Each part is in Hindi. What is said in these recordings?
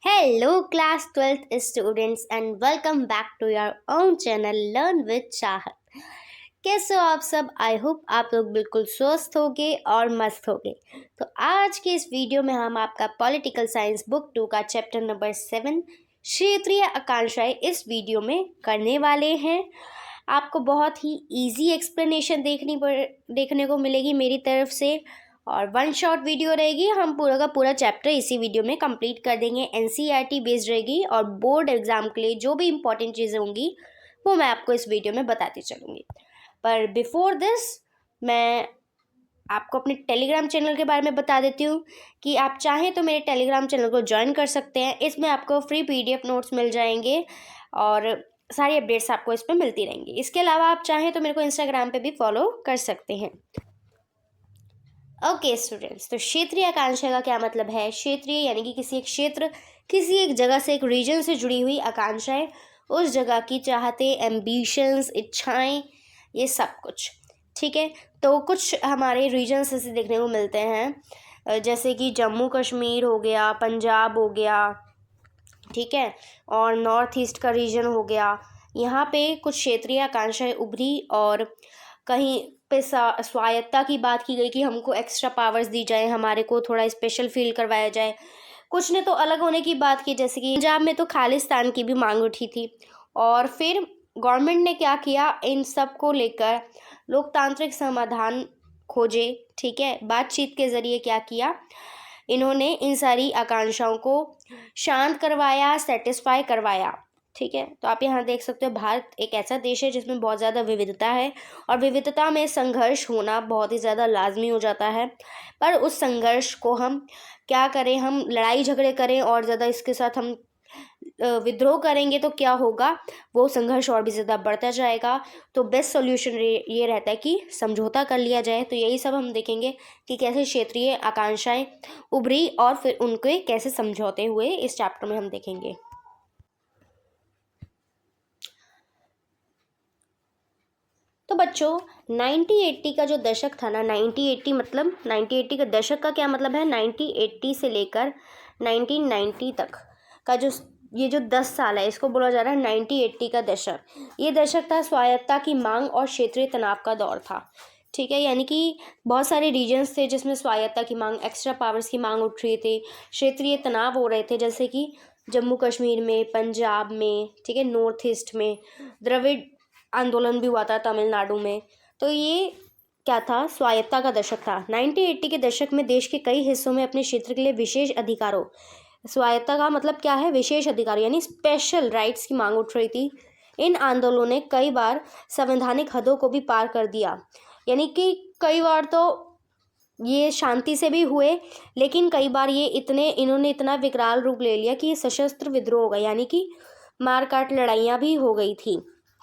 Hello, class 12th students, and welcome back to your own channel Learn with चाहत। कैसे हो आप सब? आई होप आप लोग बिल्कुल स्वस्थ होगे और मस्त होगे। तो आज के इस वीडियो में हम आपका पॉलिटिकल साइंस बुक 2 का चैप्टर नंबर 7 क्षेत्रीय आकांक्षाएं इस वीडियो में करने वाले हैं। आपको बहुत ही इजी एक्सप्लेनेशन देखने को मिलेगी मेरी तरफ से, और वन शॉट वीडियो रहेगी। हम पूरा का पूरा चैप्टर इसी वीडियो में कंप्लीट कर देंगे। एनसीईआरटी बेस्ड रहेगी और बोर्ड एग्जाम के लिए जो भी इंपॉर्टेंट चीज़ें होंगी वो मैं आपको इस वीडियो में बताती चलूँगी। पर बिफोर दिस मैं आपको अपने टेलीग्राम चैनल के बारे में बता देती हूँ कि आप चाहें तो मेरे टेलीग्राम चैनल को ज्वाइन कर सकते हैं। इसमें आपको फ्री पीडीएफ नोट्स मिल जाएंगे और सारी अपडेट्स आपको इस पर मिलती रहेंगी। इसके अलावा आप चाहें तो मेरे को इंस्टाग्राम पे भी फॉलो कर सकते हैं। ओके स्टूडेंट्स, तो क्षेत्रीय आकांक्षा का क्या मतलब है? क्षेत्रीय यानी कि किसी एक क्षेत्र, किसी एक जगह से, एक रीजन से जुड़ी हुई आकांक्षाएं, उस जगह की चाहते, एम्बिशंस, इच्छाएं, ये सब कुछ। ठीक है, तो कुछ हमारे रीजन्स ऐसे देखने को मिलते हैं जैसे कि जम्मू कश्मीर हो गया, पंजाब हो गया, ठीक है, और नॉर्थ ईस्ट का रीजन हो गया। यहाँ पे कुछ क्षेत्रीय आकांक्षाएं उभरी और कहीं पे स्वायत्ता की बात की गई कि हमको एक्स्ट्रा पावर्स दी जाए, हमारे को थोड़ा स्पेशल फील करवाया जाए। कुछ ने तो अलग होने की बात की, जैसे कि पंजाब में तो खालिस्तान की भी मांग उठी थी। और फिर गवर्नमेंट ने क्या किया, इन सब को लेकर लोकतांत्रिक समाधान खोजे। ठीक है, बातचीत के ज़रिए क्या किया, इन्होंने इन सारी आकांक्षाओं को शांत करवाया, सेटिस्फाई करवाया। ठीक है, तो आप यहाँ देख सकते हो भारत एक ऐसा देश है जिसमें बहुत ज़्यादा विविधता है और विविधता में संघर्ष होना बहुत ही ज़्यादा लाजमी हो जाता है। पर उस संघर्ष को हम क्या करें, हम लड़ाई झगड़े करें और ज़्यादा इसके साथ हम विद्रोह करेंगे तो क्या होगा, वो संघर्ष और भी ज़्यादा बढ़ता जाएगा। तो बेस्ट सॉल्यूशन ये रहता है कि समझौता कर लिया जाए। तो यही सब हम देखेंगे कि कैसे क्षेत्रीय आकांक्षाएं उभरी और फिर उनके कैसे समझौते हुए, इस चैप्टर में हम देखेंगे। तो बच्चों 1980 का जो दशक था ना, 1980 मतलब 1980 का दशक का क्या मतलब है, 1980 से लेकर 1990 तक का जो ये जो 10 साल है, इसको बोला जा रहा है 1980 का दशक। ये दशक था स्वायत्ता की मांग और क्षेत्रीय तनाव का दौर था। ठीक है, यानी कि बहुत सारे रीजन्स थे जिसमें स्वायत्ता की मांग, एक्स्ट्रा पावर्स की मांग उठ रही थी, क्षेत्रीय तनाव हो रहे थे, जैसे कि जम्मू कश्मीर में, पंजाब में, ठीक है, नॉर्थ ईस्ट में द्रविड़ आंदोलन भी हुआ था तमिलनाडु में। तो ये क्या था, स्वायत्ता का दशक था। 1980 के दशक में देश के कई हिस्सों में अपने क्षेत्र के लिए विशेष अधिकारों, स्वायत्ता का मतलब क्या है, विशेष अधिकार यानी स्पेशल राइट्स की मांग उठ रही थी। इन आंदोलनों ने कई बार संवैधानिक हदों को भी पार कर दिया, यानी कि कई बार तो ये शांति से भी हुए, लेकिन कई बार इन्होंने इतना विकराल रूप ले लिया कि ये सशस्त्र विद्रोह हो गया, यानी कि मारकाट लड़ाइयाँ भी हो गई थी।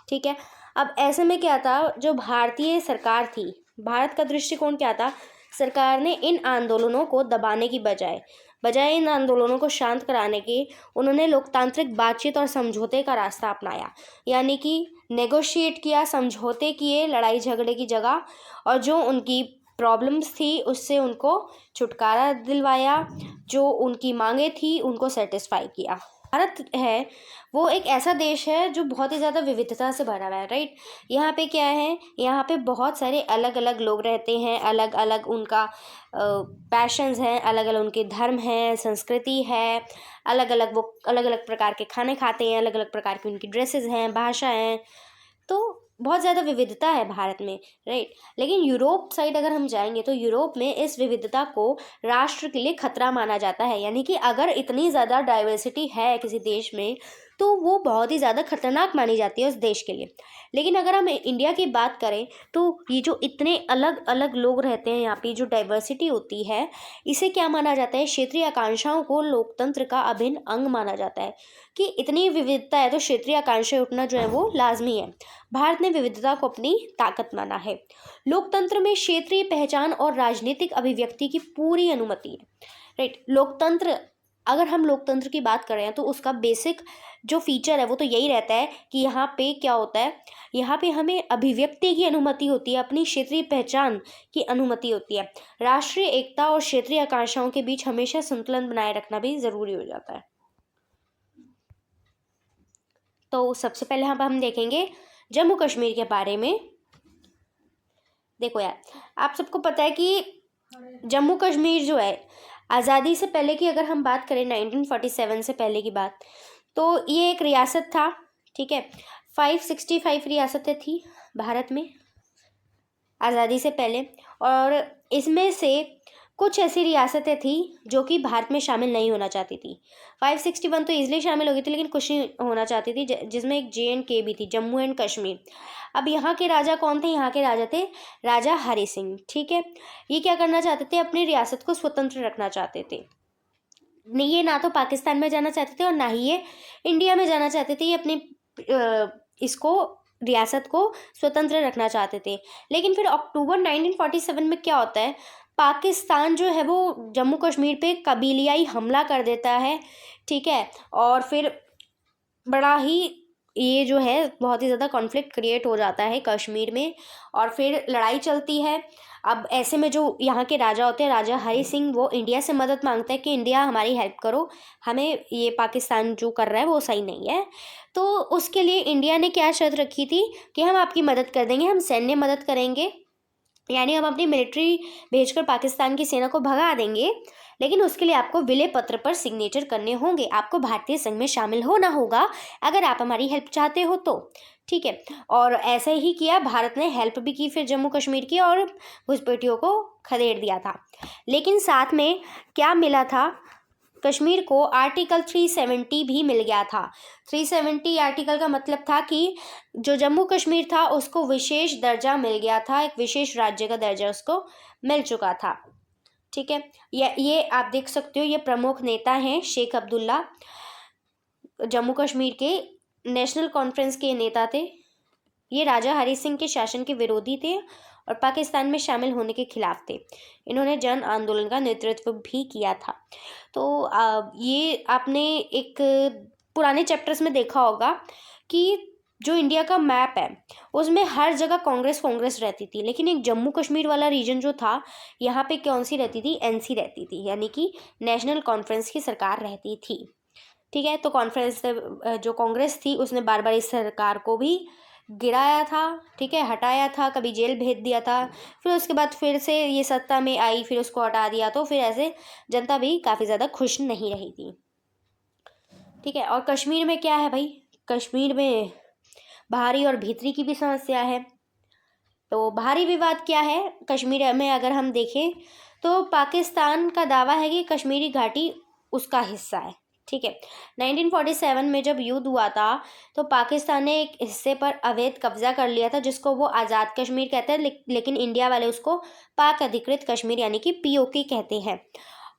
ठीक है, अब ऐसे में क्या था, जो भारतीय सरकार थी, भारत का दृष्टिकोण क्या था, सरकार ने इन आंदोलनों को दबाने की बजाय इन आंदोलनों को शांत कराने के उन्होंने लोकतांत्रिक बातचीत और समझौते का रास्ता अपनाया, यानी कि नेगोशिएट किया, समझौते किए लड़ाई झगड़े की जगह, और जो उनकी प्रॉब्लम्स थी उससे उनको छुटकारा दिलवाया, जो उनकी मांगे थी उनको सेटिस्फाई किया। भारत है वो एक ऐसा देश है जो बहुत ही ज़्यादा विविधता से भरा हुआ है, राइट। यहाँ पे क्या है, यहाँ पे बहुत सारे अलग अलग लोग रहते हैं, अलग अलग उनका पैशंस हैं, अलग अलग उनके धर्म हैं, संस्कृति है, अलग अलग प्रकार के खाने खाते हैं, अलग अलग प्रकार की उनकी ड्रेसेस हैं, भाषा हैं। तो बहुत ज़्यादा विविधता है भारत में, राइट। लेकिन यूरोप साइड अगर हम जाएंगे तो यूरोप में इस विविधता को राष्ट्र के लिए खतरा माना जाता है, यानी कि अगर इतनी ज़्यादा डाइवर्सिटी है किसी देश में तो वो बहुत ही ज़्यादा खतरनाक मानी जाती है उस देश के लिए। लेकिन अगर हम इंडिया की बात करें तो ये जो इतने अलग अलग लोग रहते हैं, यहाँ पे जो डाइवर्सिटी होती है, इसे क्या माना जाता है, क्षेत्रीय आकांक्षाओं को लोकतंत्र का अभिन्न अंग माना जाता है। कि इतनी विविधता है तो क्षेत्रीय आकांक्षाएं उठना जो है वो लाजमी है। भारत ने विविधता को अपनी ताकत माना है। लोकतंत्र में क्षेत्रीय पहचान और राजनीतिक अभिव्यक्ति की पूरी अनुमति है, राइट। लोकतंत्र, अगर हम लोकतंत्र की बात करें तो उसका बेसिक जो फीचर है वो तो यही रहता है कि यहाँ पे क्या होता है, यहाँ पे हमें अभिव्यक्ति की अनुमति होती है, अपनी क्षेत्रीय पहचान की अनुमति होती है। राष्ट्रीय एकता और क्षेत्रीय आकांक्षाओं के बीच हमेशा संतुलन बनाए रखना भी ज़रूरी हो जाता है। तो सबसे पहले हम देखेंगे जम्मू कश्मीर के बारे में। देखो यार, आप सबको पता है कि जम्मू कश्मीर जो है आज़ादी से पहले की अगर हम बात करें 1947 से पहले की बात, तो ये एक रियासत था। ठीक है, 565 रियासतें थी भारत में आज़ादी से पहले, और इसमें से कुछ ऐसी रियासतें थी जो कि भारत में शामिल नहीं होना चाहती थी। 561 तो ईजिली शामिल हो गई थी, लेकिन कुछ नहीं होना चाहती थी, जिसमें एक JNK भी थी, जम्मू एंड कश्मीर। अब यहाँ के राजा कौन थे? यहाँ के राजा थे राजा हरि सिंह। ठीक है, ये क्या करना चाहते थे? अपनी रियासत को स्वतंत्र रखना चाहते थे। ये ना तो पाकिस्तान में जाना चाहते थे और ना ही ये इंडिया में जाना चाहते थे। ये अपनी इसको रियासत को स्वतंत्र रखना चाहते थे। लेकिन फिर अक्टूबर 1947 में क्या होता है, पाकिस्तान जो है वो जम्मू कश्मीर पे कबीलियाई हमला कर देता है। ठीक है, और फिर बड़ा ही ये जो है बहुत ही ज़्यादा कॉन्फ्लिक्ट क्रिएट हो जाता है कश्मीर में, और फिर लड़ाई चलती है। अब ऐसे में जो यहाँ के राजा होते हैं, राजा हरि सिंह, वो इंडिया से मदद मांगता है कि इंडिया हमारी हेल्प करो, हमें ये पाकिस्तान जो कर रहा है वो सही नहीं है। तो उसके लिए इंडिया ने क्या शर्त रखी थी कि हम आपकी मदद कर देंगे, हम सैन्य मदद करेंगे, यानी हम अपनी मिलिट्री भेजकर पाकिस्तान की सेना को भगा देंगे, लेकिन उसके लिए आपको विलय पत्र पर सिग्नेचर करने होंगे, आपको भारतीय संघ में शामिल होना होगा अगर आप हमारी हेल्प चाहते हो तो। ठीक है, और ऐसे ही किया, भारत ने हेल्प भी की फिर जम्मू कश्मीर की, और घुसपैठियों को खदेड़ दिया था। लेकिन साथ में क्या मिला था, कश्मीर को आर्टिकल 370 भी मिल गया था। 370 आर्टिकल का मतलब था कि जो जम्मू कश्मीर था उसको विशेष दर्जा मिल गया था, एक विशेष राज्य का दर्जा उसको मिल चुका था। ठीक है, ये आप देख सकते हो, ये प्रमुख नेता हैं शेख अब्दुल्ला, जम्मू कश्मीर के नेशनल कॉन्फ्रेंस के नेता थे। ये राजा हरि सिंह के शासन के विरोधी थे और पाकिस्तान में शामिल होने के खिलाफ थे। इन्होंने जन आंदोलन का नेतृत्व भी किया था। तो ये आपने एक पुराने चैप्टर्स में देखा होगा कि जो इंडिया का मैप है उसमें हर जगह कांग्रेस रहती थी, लेकिन एक जम्मू कश्मीर वाला रीजन जो था, यहाँ पे कौन सी रहती थी? NC रहती थी, यानी कि नेशनल कॉन्फ्रेंस की सरकार रहती थी। ठीक है, तो कॉन्फ्रेंस जो कांग्रेस थी उसने बार बार इस सरकार को भी गिराया था। ठीक है, हटाया था, कभी जेल भेज दिया था, फिर उसके बाद फिर से ये सत्ता में आई, फिर उसको हटा दिया, तो फिर ऐसे जनता भी काफ़ी ज़्यादा खुश नहीं रही थी। ठीक है, और कश्मीर में क्या है भाई, कश्मीर में बाहरी और भीतरी की भी समस्या है। तो बाहरी विवाद क्या है कश्मीर में, अगर हम देखें तो पाकिस्तान का दावा है कि कश्मीरी घाटी उसका हिस्सा है। ठीक है, 1947 में जब युद्ध हुआ था तो पाकिस्तान ने एक हिस्से पर अवैध कब्जा कर लिया था, जिसको वो आज़ाद कश्मीर कहते हैं, लेकिन इंडिया वाले उसको पाक अधिकृत कश्मीर यानी कि POK कहते हैं।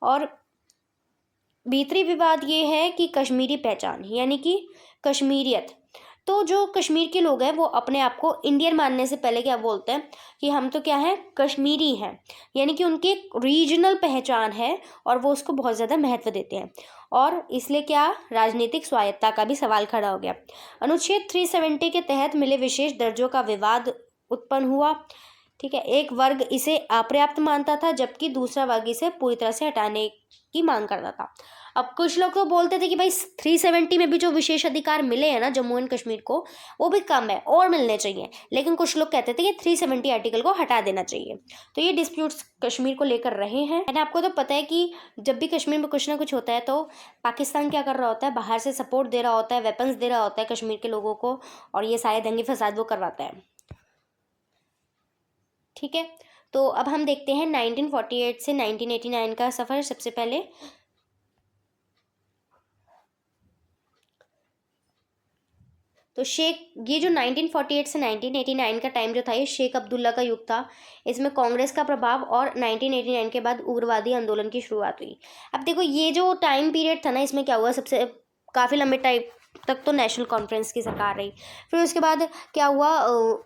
और भीतरी विवाद ये है कि कश्मीरी पहचान यानी कि कश्मीरियत। तो जो कश्मीर के लोग हैं वो अपने आप को इंडियन मानने से पहले क्या बोलते हैं कि हम तो क्या है, कश्मीरी हैं, यानी कि उनकी एक रीजनल पहचान है और वो उसको बहुत ज़्यादा महत्व देते हैं। और इसलिए क्या, राजनीतिक स्वायत्ता का भी सवाल खड़ा हो गया। अनुच्छेद 370 के तहत मिले विशेष दर्जों का विवाद उत्पन्न हुआ। ठीक है, एक वर्ग इसे अपर्याप्त मानता था जबकि दूसरा वर्ग इसे पूरी तरह से हटाने की मांग करता था। अब कुछ लोग तो बोलते थे कि भाई 370 में भी जो विशेष अधिकार मिले हैं ना जम्मू एंड कश्मीर को, वो भी कम है और मिलने चाहिए, लेकिन कुछ लोग कहते थे कि 370 आर्टिकल को हटा देना चाहिए। तो ये डिस्प्यूट्स कश्मीर को लेकर रहे हैं। एंड आपको तो पता है कि जब भी कश्मीर में कुछ ना कुछ होता है तो पाकिस्तान क्या कर रहा होता है, बाहर से सपोर्ट दे रहा होता है, वेपन्स दे रहा होता है कश्मीर के लोगों को, और ये सारे दंगे फसाद वो करवाता है। ठीक है, तो अब हम देखते हैं 1948 से 1989 का सफ़र। सबसे पहले तो ये जो 1948 से 1989 का टाइम जो था, ये शेख अब्दुल्ला का युग था। इसमें कांग्रेस का प्रभाव और 1989 के बाद उग्रवादी आंदोलन की शुरुआत हुई। अब देखो ये जो टाइम पीरियड था ना, इसमें क्या हुआ, सबसे काफ़ी लंबे टाइम तक तो नेशनल कॉन्फ्रेंस की सरकार रही। फिर उसके बाद क्या हुआ,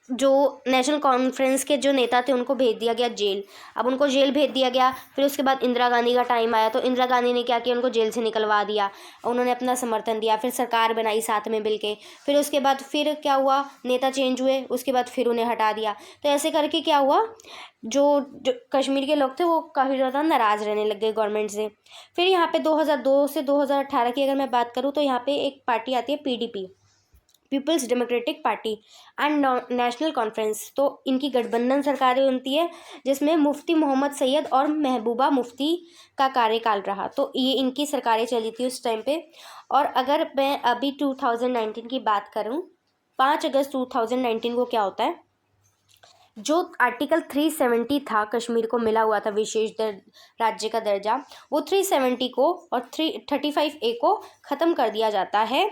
जो नेशनल कॉन्फ्रेंस के जो नेता थे उनको भेज दिया गया जेल। अब उनको जेल भेज दिया गया, फिर उसके बाद इंदिरा गांधी का टाइम आया तो इंदिरा गांधी ने क्या किया, उनको जेल से निकलवा दिया, उन्होंने अपना समर्थन दिया, फिर सरकार बनाई साथ में मिल के। फिर उसके बाद फिर क्या हुआ, नेता चेंज हुए, उसके बाद फिर उन्हें हटा दिया। तो ऐसे करके क्या हुआ, जो कश्मीर के लोग थे वो काफ़ी ज़्यादा नाराज़ रहने लग गए गवर्नमेंट से। फिर यहाँ पे 2002 से 2018 की अगर मैं बात करूँ तो यहाँ पे एक पार्टी आती है PDP, people's democratic party and national conference. तो इनकी गठबंधन सरकारें बनती है जिसमें मुफ्ती मोहम्मद सैयद और महबूबा मुफ्ती का कार्यकाल रहा। तो ये इनकी सरकारें चली थी उस टाइम पे। और अगर मैं अभी 2019 की बात करूँ, 5 अगस्त 2019 को क्या होता है, जो आर्टिकल 370 था, कश्मीर को मिला हुआ था विशेष राज्य का दर्जा, वो 370 को और 335A को ख़त्म कर दिया जाता है।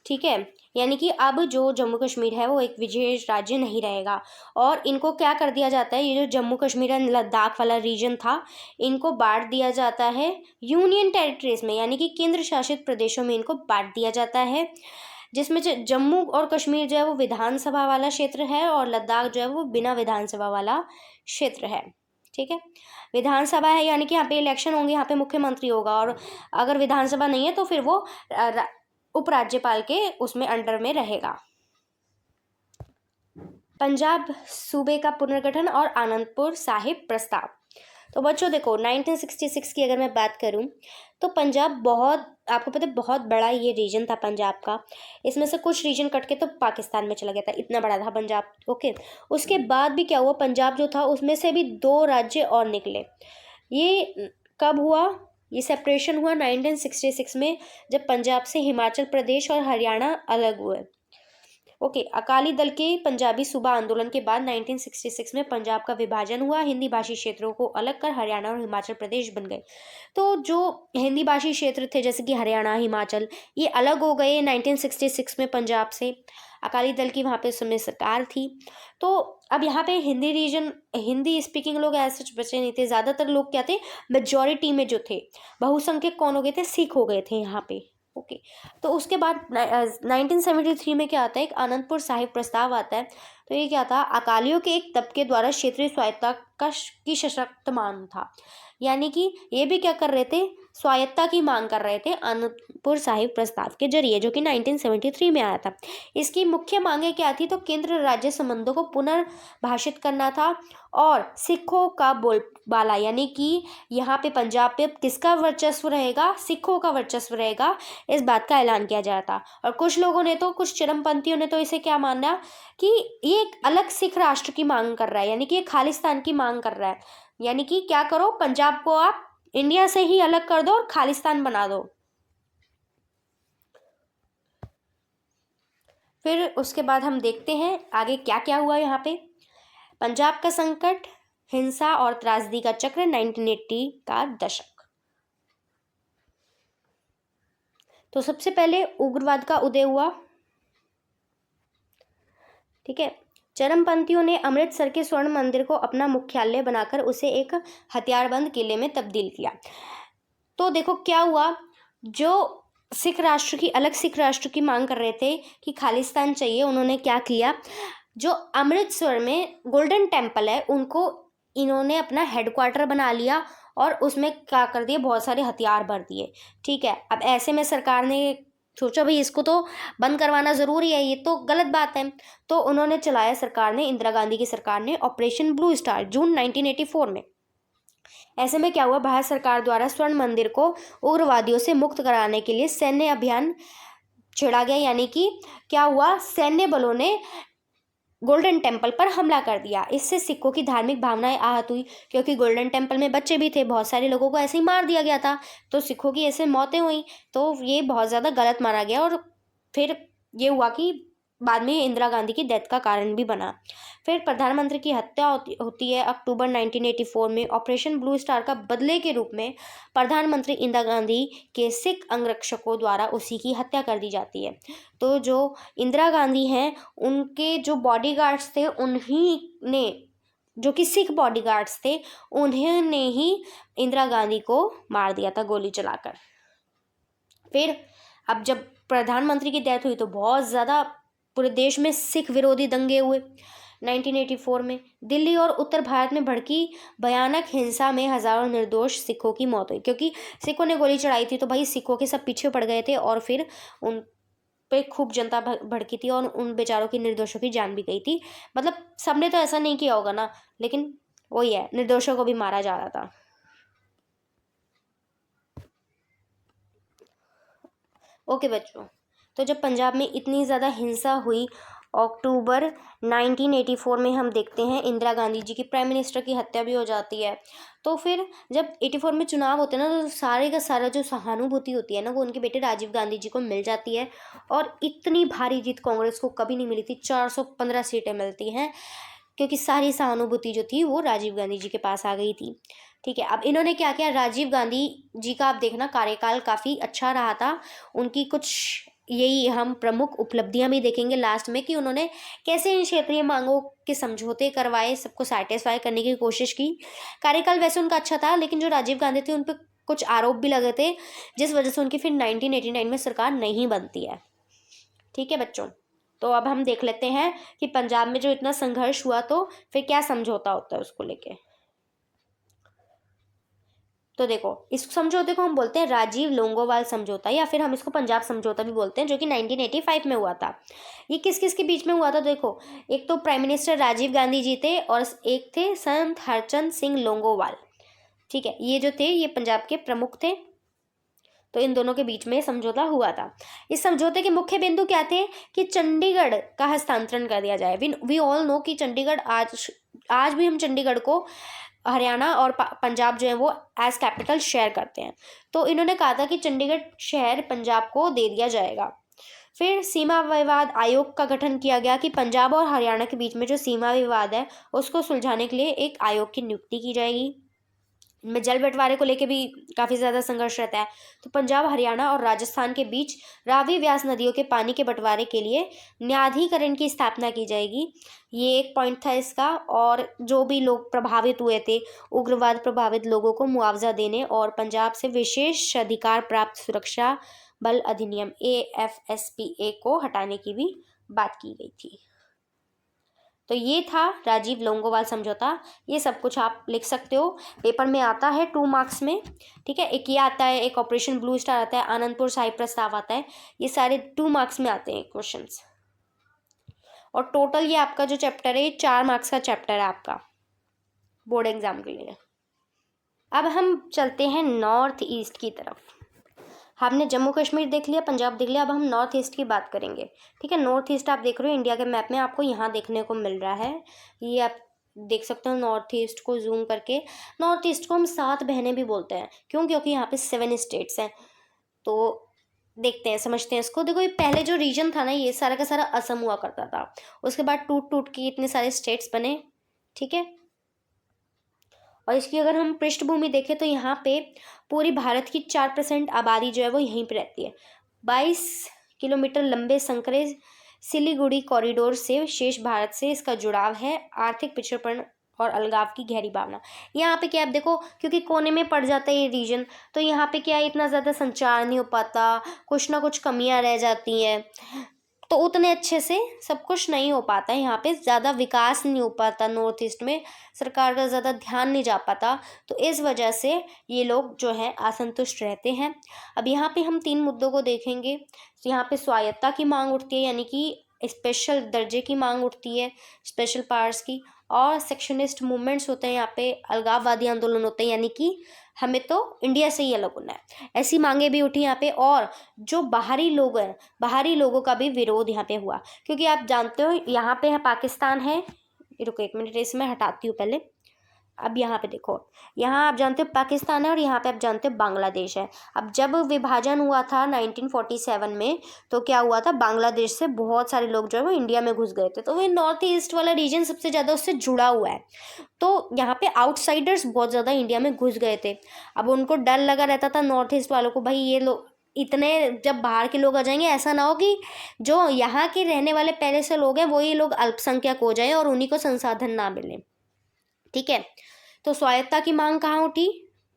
ठीक है, यानी कि अब जो जम्मू कश्मीर है वो एक विशेष राज्य नहीं रहेगा। और इनको क्या कर दिया जाता है, ये जो जम्मू कश्मीर एंड लद्दाख वाला रीजन था, इनको बांट दिया जाता है यूनियन टेरिटरीज में, यानी कि केंद्र शासित प्रदेशों में इनको बांट दिया जाता है, जिसमें जम्मू और कश्मीर जो है वो विधानसभा वाला क्षेत्र है और लद्दाख जो है वो बिना विधानसभा वाला क्षेत्र है। ठीक है, विधानसभा है यानी कि यहाँ पे इलेक्शन होंगे, यहाँ पे मुख्यमंत्री होगा, और अगर विधानसभा नहीं है तो फिर वो उपराज्यपाल के उसमें अंडर में रहेगा। पंजाब सूबे का पुनर्गठन और आनंदपुर साहिब प्रस्ताव। तो बच्चों देखो, 1966 की अगर मैं बात करूं तो पंजाब बहुत, आपको पता है बहुत बड़ा ये रीजन था पंजाब का। इसमें से कुछ रीजन कट के तो पाकिस्तान में चला गया था, इतना बड़ा था पंजाब। ओके, उसके बाद भी क्या हुआ, पंजाब जो था उसमें से भी 2 राज्य और निकले। ये कब हुआ, ये सेपरेशन हुआ 1966 में, जब पंजाब से हिमाचल प्रदेश और हरियाणा अलग हुए। ओके, अकाली दल के पंजाबी सूबा आंदोलन के बाद 1966 में पंजाब का विभाजन हुआ, हिंदी भाषी क्षेत्रों को अलग कर हरियाणा और हिमाचल प्रदेश बन गए। तो जो हिंदी भाषी क्षेत्र थे जैसे कि हरियाणा, हिमाचल, ये अलग हो गए 1966 में पंजाब से। अकाली दल की वहाँ पे उस समय सरकार थी। तो अब यहाँ पे हिंदी रीजन, हिंदी स्पीकिंग लोग ऐसे बचे नहीं थे, ज़्यादातर लोग क्या थे, मेजॉरिटी में जो थे, बहुसंख्यक कौन हो गए थे, सिख हो गए थे यहाँ पे। ओके, तो उसके बाद 1973 में क्या आता है, एक आनंदपुर साहिब प्रस्ताव आता है। तो ये क्या था, अकालियों के एक तबके द्वारा क्षेत्रीय स्वायत्तता की सशक्त मांग था, यानी कि ये भी क्या कर रहे थे, स्वायत्तता की मांग कर रहे थे आनंदपुर साहिब प्रस्ताव के जरिए, जो कि 1973 में आया था। इसकी मुख्य मांगे क्या थी, तो केंद्र राज्य संबंधों को पुनर्भाषित करना था और सिखों का बोलबाला, यानी कि यहाँ पे पंजाब पे किसका वर्चस्व रहेगा, सिखों का वर्चस्व रहेगा, इस बात का ऐलान किया जाता था। और कुछ लोगों ने तो, कुछ चरमपंथियों ने तो इसे क्या माना कि ये एक अलग सिख राष्ट्र की मांग कर रहा है, यानी कि ये खालिस्तान की मांग कर रहा है, यानी कि क्या करो, पंजाब को आप इंडिया से ही अलग कर दो और खालिस्तान बना दो। फिर उसके बाद हम देखते हैं आगे क्या क्या हुआ यहाँ पे। पंजाब का संकट, हिंसा और त्रासदी का चक्र, 1980 का दशक। तो सबसे पहले उग्रवाद का उदय हुआ। ठीक है, चरमपंथियों ने अमृतसर के स्वर्ण मंदिर को अपना मुख्यालय बनाकर उसे एक हथियारबंद किले में तब्दील किया। तो देखो क्या हुआ, जो सिख राष्ट्र की, अलग सिख राष्ट्र की मांग कर रहे थे कि खालिस्तान चाहिए, उन्होंने क्या किया, जो अमृतसर में गोल्डन टेम्पल है उनको इन्होंने अपना हेडक्वार्टर बना लिया और उसमें क्या कर दिए, बहुत सारे हथियार भर दिए। ठीक है, अब ऐसे में सरकार ने सोचा भाई इसको तो बंद करवाना ज़रूरी है, ये तो गलत बात है। तो उन्होंने चलाया, सरकार ने, इंदिरा गांधी की सरकार ने, ऑपरेशन ब्लू स्टार, जून 1984 में। ऐसे में क्या हुआ, भारत सरकार द्वारा स्वर्ण मंदिर को उग्रवादियों से मुक्त कराने के लिए सैन्य अभियान छेड़ा गया, यानी कि क्या हुआ, सैन्य बलों ने गोल्डन टेम्पल पर हमला कर दिया। इससे सिखों की धार्मिक भावनाएं आहत हुई, क्योंकि गोल्डन टेम्पल में बच्चे भी थे, बहुत सारे लोगों को ऐसे ही मार दिया गया था, तो सिखों की ऐसे मौतें हुई। तो ये बहुत ज़्यादा गलत माना गया और फिर ये हुआ कि बाद में इंदिरा गांधी की डेथ का कारण भी बना। फिर प्रधानमंत्री की हत्या होती है अक्टूबर 1984 में। ऑपरेशन ब्लू स्टार का बदले के रूप में प्रधानमंत्री इंदिरा गांधी के सिख अंगरक्षकों द्वारा उसी की हत्या कर दी जाती है। तो जो इंदिरा गांधी हैं, उनके जो बॉडीगार्ड्स थे, उन्हीं ने, जो कि सिख बॉडीगार्ड्स थे, उन्होंने ही इंदिरा गांधी को मार दिया था गोली चलाकर। फिर अब जब प्रधानमंत्री की डेथ हुई तो बहुत ज़्यादा पूरे देश में सिख विरोधी दंगे हुए। 1984 में दिल्ली और उत्तर भारत में भड़की भयानक हिंसा में हजारों निर्दोष सिखों की मौत हुई, क्योंकि सिखों ने गोली चढ़ाई थी तो भाई सिखों के सब पीछे पड़ गए थे और फिर उन पे खूब जनता भड़की थी और उन बेचारों की, निर्दोषों की जान भी गई थी। मतलब सबने तो ऐसा नहीं किया होगा ना, लेकिन वही है, निर्दोषों को भी मारा जा रहा था। ओके बच्चों, तो जब पंजाब में इतनी ज़्यादा हिंसा हुई, अक्टूबर 1984 में हम देखते हैं इंदिरा गांधी जी की प्राइम मिनिस्टर की हत्या भी हो जाती है। तो फिर जब 84 में चुनाव होते हैं ना, तो सारे का सारा जो सहानुभूति होती है ना, वो उनके बेटे राजीव गांधी जी को मिल जाती है। और इतनी भारी जीत कांग्रेस को कभी नहीं मिली थी, 415 सीटें मिलती हैं, क्योंकि सारी सहानुभूति जो थी वो राजीव गांधी जी के पास आ गई थी। ठीक है, अब इन्होंने क्या किया, राजीव गांधी जी का आप देखना कार्यकाल काफ़ी अच्छा रहा था। उनकी कुछ यही हम प्रमुख उपलब्धियां भी देखेंगे लास्ट में, कि उन्होंने कैसे इन क्षेत्रीय मांगों के समझौते करवाए, सबको सेटिस्फाई करने की कोशिश की। कार्यकाल वैसे उनका अच्छा था, लेकिन जो राजीव गांधी थे उन पर कुछ आरोप भी लगे थे, जिस वजह से उनकी फिर 1989 में सरकार नहीं बनती है। ठीक है बच्चों, तो अब हम देख लेते हैं कि पंजाब में जो इतना संघर्ष हुआ, तो फिर क्या समझौता होता है उसको लेके। तो देखो, इस समझौते को हम बोलते हैं राजीव लोंगोवाल समझौता, या फिर हम इसको पंजाब समझौता भी बोलते हैं, जो कि 1985 में हुआ था। ये किस किस के बीच में हुआ था? देखो, एक तो प्राइम मिनिस्टर राजीव गांधी जी थे, और एक थे संत हरचंद सिंह लोंगोवाल। ठीक है, ये जो थे ये पंजाब के प्रमुख थे। तो इन दोनों के बीच में समझौता हुआ था। इस समझौते के मुख्य बिंदु क्या थे? कि चंडीगढ़ का हस्तांतरण कर दिया जाए। वी ऑल नो कि चंडीगढ़ आज भी हम चंडीगढ़ को हरियाणा और पंजाब जो है वो एज कैपिटल शेयर करते हैं। तो इन्होंने कहा था कि चंडीगढ़ शहर पंजाब को दे दिया जाएगा। फिर सीमा विवाद आयोग का गठन किया गया, कि पंजाब और हरियाणा के बीच में जो सीमा विवाद है उसको सुलझाने के लिए एक आयोग की नियुक्ति की जाएगी। में जल बंटवारे को लेके भी काफ़ी ज़्यादा संघर्ष रहता है। तो पंजाब, हरियाणा और राजस्थान के बीच रावी व्यास नदियों के पानी के बंटवारे के लिए न्यायाधिकरण की स्थापना की जाएगी। ये एक पॉइंट था इसका। और जो भी लोग प्रभावित हुए थे, उग्रवाद प्रभावित लोगों को मुआवजा देने और पंजाब से विशेष अधिकार प्राप्त सुरक्षा बल अधिनियम AFSPA को हटाने की भी बात की गई थी। तो ये था राजीव लोंगोवाल समझौता। ये सब कुछ आप लिख सकते हो, पेपर में आता है 2 मार्क्स में। ठीक है, एक ये आता है, एक ऑपरेशन ब्लू स्टार आता है, आनंदपुर साहिब प्रस्ताव आता है। ये सारे 2 मार्क्स में आते हैं क्वेश्चंस। और टोटल ये आपका जो चैप्टर है, ये 4 मार्क्स का चैप्टर है आपका बोर्ड एग्जाम के लिए। अब हम चलते हैं नॉर्थ ईस्ट की तरफ। हमने जम्मू कश्मीर देख लिया, पंजाब देख लिया, अब हम नॉर्थ ईस्ट की बात करेंगे। ठीक है, नॉर्थ ईस्ट आप देख रहे हो इंडिया के मैप में, आपको यहाँ देखने को मिल रहा है। ये आप देख सकते हो नॉर्थ ईस्ट को जूम करके। नॉर्थ ईस्ट को हम 7 बहनें भी बोलते हैं। क्यों? क्योंकि यहाँ पे 7 स्टेट्स हैं। तो देखते हैं, समझते हैं इसको। देखो, ये पहले जो रीजन था ना, ये सारा का सारा असम हुआ करता था। उसके बाद टूट टूट के इतने सारे स्टेट्स बने। ठीक है, और इसकी अगर हम पृष्ठभूमि देखें तो यहाँ पे पूरी भारत की 4% आबादी जो है वो यहीं पे रहती है। 22 किलोमीटर लंबे संकरे सिलीगुड़ी कॉरिडोर से शेष भारत से इसका जुड़ाव है। आर्थिक पिछड़पन और अलगाव की गहरी भावना। यहाँ पे क्या आप देखो, क्योंकि कोने में पड़ जाता है ये रीजन, तो यहाँ पे क्या इतना ज़्यादा संचार नहीं हो पाता, कुछ ना कुछ कमियाँ रह जाती हैं, तो उतने अच्छे से सब कुछ नहीं हो पाता है। यहाँ पे ज़्यादा विकास नहीं हो पाता, नॉर्थ ईस्ट में सरकार का ज़्यादा ध्यान नहीं जा पाता। तो इस वजह से ये लोग जो हैं असंतुष्ट रहते हैं। अब यहाँ पे हम 3 मुद्दों को देखेंगे। तो यहाँ पे स्वायत्तता की मांग उठती है, यानी कि स्पेशल दर्जे की मांग उठती है, स्पेशल पावर्स की। और सेक्शनिस्ट मूवमेंट्स होते हैं, यहाँ पे अलगाववादी आंदोलन होते हैं, यानी कि हमें तो इंडिया से ही अलग होना है, ऐसी मांगे भी उठी यहाँ पे। और जो बाहरी लोग हैं, बाहरी लोगों का भी विरोध यहाँ पे हुआ, क्योंकि आप जानते हो यहाँ पे है पाकिस्तान है। रुको 1 मिनट, इसे मैं हटाती हूँ पहले। अब यहाँ पे देखो, यहाँ आप जानते हो पाकिस्तान है, और यहाँ पे आप जानते हो बांग्लादेश है। अब जब विभाजन हुआ था 1947 में, तो क्या हुआ था, बांग्लादेश से बहुत सारे लोग जो है वो इंडिया में घुस गए थे। तो वो नॉर्थ ईस्ट वाला रीजन सबसे ज़्यादा उससे जुड़ा हुआ है। तो यहाँ पे आउटसाइडर्स बहुत ज़्यादा इंडिया में घुस गए थे। अब उनको डर लगा रहता था नॉर्थ ईस्ट वालों को, भाई ये लोग इतने जब बाहर के लोग आ जाएंगे, ऐसा ना हो कि जो यहाँ के रहने वाले पहले से लोग हैं वही लोग अल्पसंख्यक हो जाए और उन्हीं को संसाधन ना मिले। ठीक है, तो स्वायत्तता की मांग कहाँ उठी,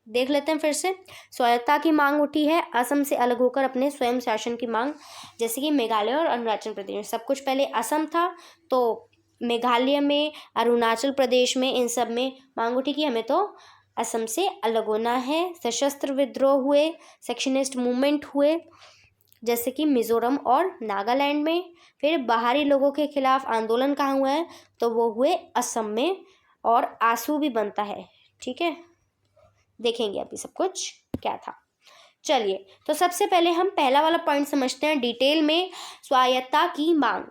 देख लेते हैं फिर से। स्वायत्तता की मांग उठी है असम से अलग होकर अपने स्वयं शासन की मांग, जैसे कि मेघालय और अरुणाचल प्रदेश में। सब कुछ पहले असम था, तो मेघालय में, अरुणाचल प्रदेश में, इन सब में मांग उठी कि हमें तो असम से अलग होना है। सशस्त्र विद्रोह हुए, सेक्शनिस्ट मूवमेंट हुए, जैसे कि मिजोरम और नागालैंड में। फिर बाहरी लोगों के खिलाफ आंदोलन कहाँ हुआ है, तो वो हुए असम में, और आंसू भी बनता है। ठीक है, देखेंगे अभी सब कुछ क्या था। चलिए, तो सबसे पहले हम पहला वाला पॉइंट समझते हैं डिटेल में, स्वायत्तता की मांग।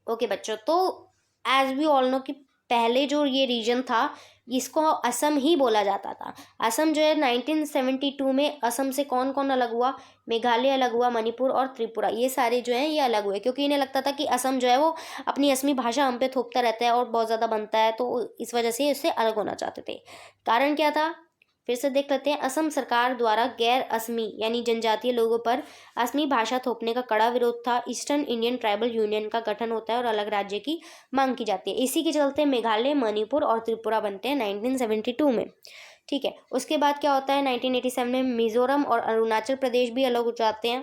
ओके बच्चों, तो एज वी ऑल नो कि पहले जो ये रीजन था इसको असम ही बोला जाता था। असम जो है 1972 में असम से कौन कौन अलग हुआ, मेघालय अलग हुआ, मणिपुर और त्रिपुरा, ये सारे जो हैं ये अलग हुए, क्योंकि इन्हें लगता था कि असम जो है वो अपनी असमी भाषा हम पे थोपता रहता है और बहुत ज़्यादा बनता है, तो इस वजह से इससे अलग होना चाहते थे। कारण क्या था, फिर से देख लेते हैं। असम सरकार द्वारा गैर असमी यानी जनजातीय लोगों पर असमी भाषा थोपने का कड़ा विरोध था। ईस्टर्न इंडियन ट्राइबल यूनियन का गठन होता है और अलग राज्य की मांग की जाती है। इसी के चलते मेघालय, मणिपुर और त्रिपुरा बनते हैं 1972 में। ठीक है, उसके बाद क्या होता है 1987 में मिजोरम और अरुणाचल प्रदेश भी अलग हो जाते हैं।